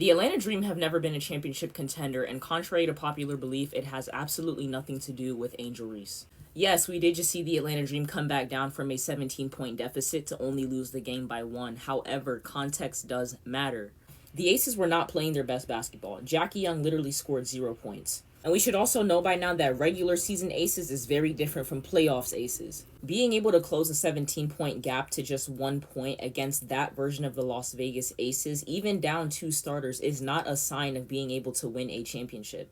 The Atlanta Dream have never been a championship contender, and contrary to popular belief, it has absolutely nothing to do with Angel Reese. Yes, we did just see the Atlanta Dream come back down from a 17-point deficit to only lose the game by one. However, context does matter. The Aces were not playing their best basketball. Jackie Young literally scored 0 points. And we should also know by now that regular season Aces is very different from playoffs Aces. Being able to close a 17-point gap to just 1 point against that version of the Las Vegas Aces, even down 2 starters, is not a sign of being able to win a championship.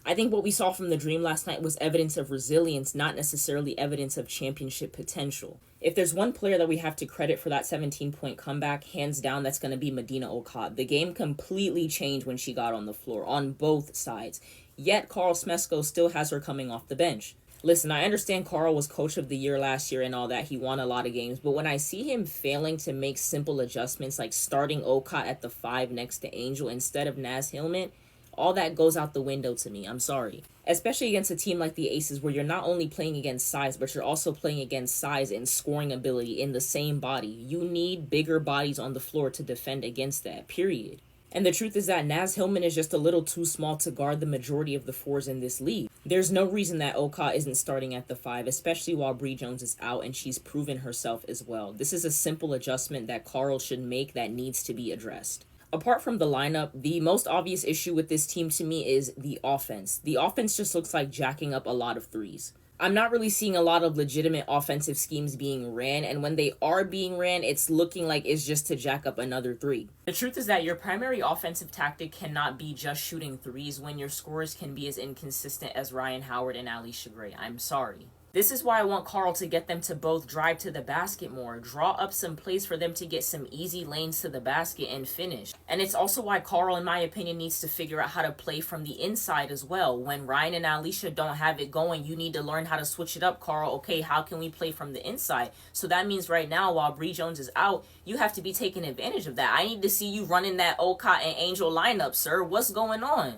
I think what we saw from the Dream last night was evidence of resilience, not necessarily evidence of championship potential. If there's one player that we have to credit for that 17-point comeback, hands down, that's going to be Medina Okot. The game completely changed when she got on the floor, on both sides. Yet Carl Smesko still has her coming off the bench. Listen, I understand Carl was coach of the year last year and all that. He won a lot of games. But when I see him failing to make simple adjustments like starting Okot at the 5 next to Angel instead of Naz Hillman, all that goes out the window to me. I'm sorry. Especially against a team like the Aces where you're not only playing against size, but you're also playing against size and scoring ability in the same body. You need bigger bodies on the floor to defend against that, period. And the truth is that Naz Hillman is just a little too small to guard the majority of the 4s in this league. There's no reason that Okot isn't starting at the 5, especially while Bree Jones is out and she's proven herself as well. This is a simple adjustment that Carl should make that needs to be addressed. Apart from the lineup, the most obvious issue with this team to me is the offense. The offense just looks like jacking up a lot of 3s. I'm not really seeing a lot of legitimate offensive schemes being ran, and when they are being ran, it's looking like it's just to jack up another 3. The truth is that your primary offensive tactic cannot be just shooting 3s when your scores can be as inconsistent as Ryan Howard and Alicia Gray. I'm sorry. This is why I want Carl to get them to both drive to the basket more, draw up some plays for them to get some easy lanes to the basket and finish. And it's also why Carl, in my opinion, needs to figure out how to play from the inside as well. When Ryan and Alicia don't have it going, you need to learn how to switch it up, Carl. Okay, how can we play from the inside? So that means right now, while Bree Jones is out, you have to be taking advantage of that. I need to see you running that Okot and Angel lineup, sir. What's going on?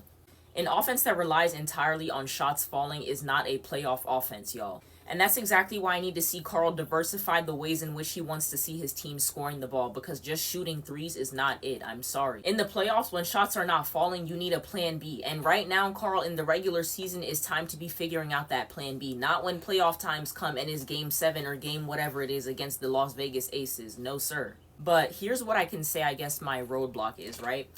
An offense that relies entirely on shots falling is not a playoff offense, y'all. And that's exactly why I need to see Carl diversify the ways in which he wants to see his team scoring the ball, because just shooting 3s is not it. I'm sorry. In the playoffs, when shots are not falling, you need a plan B. And right now, Carl, in the regular season, is time to be figuring out that plan B. Not when playoff times come and it's game 7 or game whatever it is against the Las Vegas Aces. No, sir. But here's what I can say, I guess my roadblock is, right?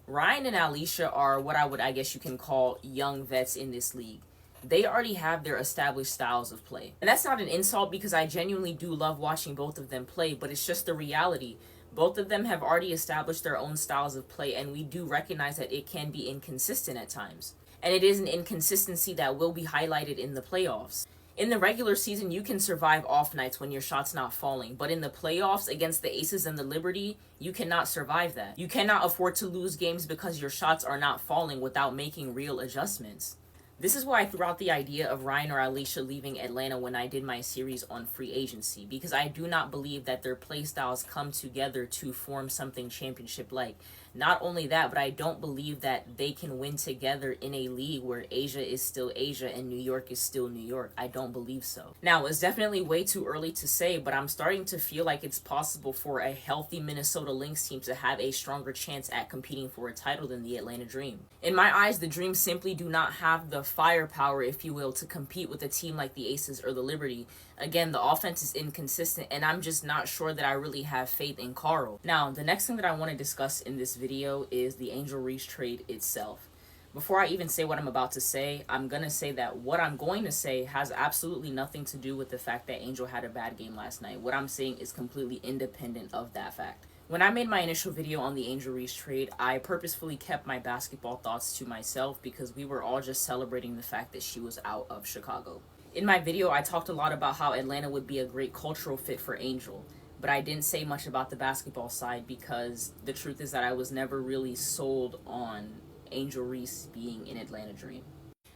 Ryan and Alicia are what I guess you can call young vets in this league. They already have their established styles of play. And that's not an insult because I genuinely do love watching both of them play, but it's just the reality. Both of them have already established their own styles of play, and we do recognize that it can be inconsistent at times. And it is an inconsistency that will be highlighted in the playoffs. In the regular season, you can survive off nights when your shot's not falling. But in the playoffs against the Aces and the Liberty, you cannot survive that. You cannot afford to lose games because your shots are not falling without making real adjustments. This is why I threw out the idea of Ryan or Alicia leaving Atlanta when I did my series on free agency, because I do not believe that their play styles come together to form something championship-like. Not only that, but I don't believe that they can win together in a league where Asia is still Asia and New York is still New York. I don't believe so. Now, it's definitely way too early to say, but I'm starting to feel like it's possible for a healthy Minnesota Lynx team to have a stronger chance at competing for a title than the Atlanta Dream. In my eyes, the Dream simply do not have the firepower, if you will, to compete with a team like the Aces or the Liberty. Again, the offense is inconsistent, and I'm just not sure that I really have faith in Carl. Now, the next thing that I want to discuss in this video is the Angel Reese trade itself. Before I even say what I'm about to say, I'm going to say that what I'm going to say has absolutely nothing to do with the fact that Angel had a bad game last night. What I'm saying is completely independent of that fact. When I made my initial video on the Angel Reese trade, I purposefully kept my basketball thoughts to myself because we were all just celebrating the fact that she was out of Chicago. In my video, I talked a lot about how Atlanta would be a great cultural fit for Angel, but I didn't say much about the basketball side because the truth is that I was never really sold on Angel Reese being an Atlanta Dream.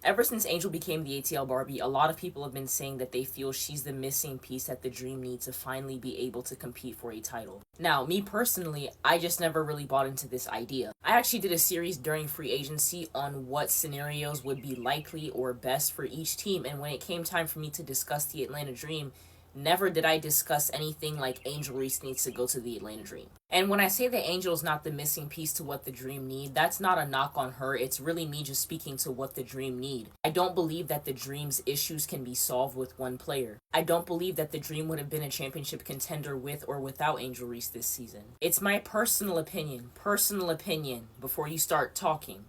Ever since Angel became the ATL Barbie, a lot of people have been saying that they feel she's the missing piece that the Dream needs to finally be able to compete for a title. Now, me personally, I just never really bought into this idea. I actually did a series during free agency on what scenarios would be likely or best for each team, and when it came time for me to discuss the Atlanta Dream, Never did I discuss anything like Angel Reese needs to go to the Atlanta Dream. And when I say that Angel's not the missing piece to what the Dream need, that's not a knock on her. It's really me just speaking to what the Dream need. I don't believe that the Dream's issues can be solved with one player. I don't believe that the Dream would have been a championship contender with or without Angel Reese this season. It's my personal opinion, before you start talking,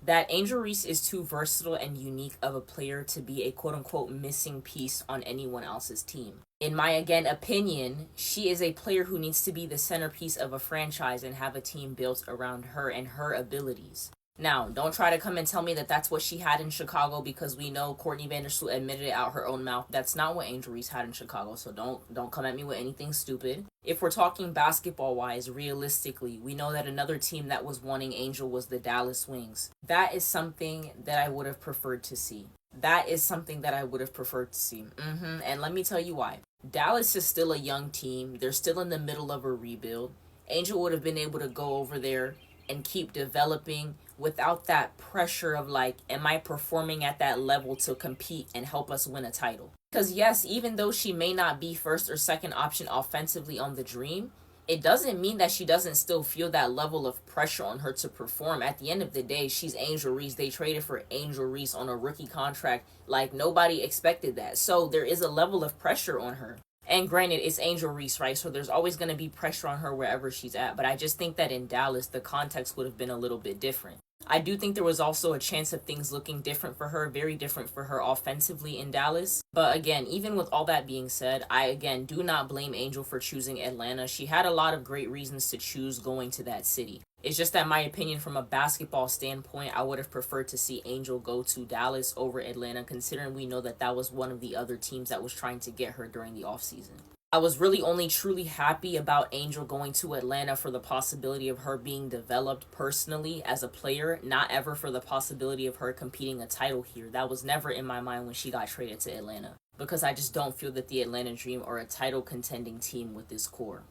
that Angel Reese is too versatile and unique of a player to be a quote-unquote missing piece on anyone else's team. In my, again, opinion, she is a player who needs to be the centerpiece of a franchise and have a team built around her and her abilities. Now, don't try to come and tell me that that's what she had in Chicago, because we know Courtney Vandersloot admitted it out her own mouth. That's not what Angel Reese had in Chicago, so don't come at me with anything stupid. If we're talking basketball-wise, realistically, we know that another team that was wanting Angel was the Dallas Wings. That is something that I would have preferred to see. And let me tell you why. Dallas is still a young team. They're still in the middle of a rebuild. Angel would have been able to go over there and keep developing without that pressure of like, am I performing at that level to compete and help us win a title? Because yes, even though she may not be first or second option offensively on the Dream, it doesn't mean that she doesn't still feel that level of pressure on her to perform. At the end of the day, she's Angel Reese. They traded for Angel Reese on a rookie contract. Like, nobody expected that. So there is a level of pressure on her. And granted, it's Angel Reese, right? So there's always going to be pressure on her wherever she's at. But I just think that in Dallas, the context would have been a little bit different. I do think there was also a chance of things looking different for her, very different for her offensively in Dallas. But again, even with all that being said, I again do not blame Angel for choosing Atlanta. She had a lot of great reasons to choose going to that city. It's just that my opinion from a basketball standpoint, I would have preferred to see Angel go to Dallas over Atlanta, considering we know that that was one of the other teams that was trying to get her during the offseason. I was really only truly happy about Angel going to Atlanta for the possibility of her being developed personally as a player, not ever for the possibility of her competing a title here. That was never in my mind when she got traded to Atlanta, because I just don't feel that the Atlanta Dream are a title contending team with this core.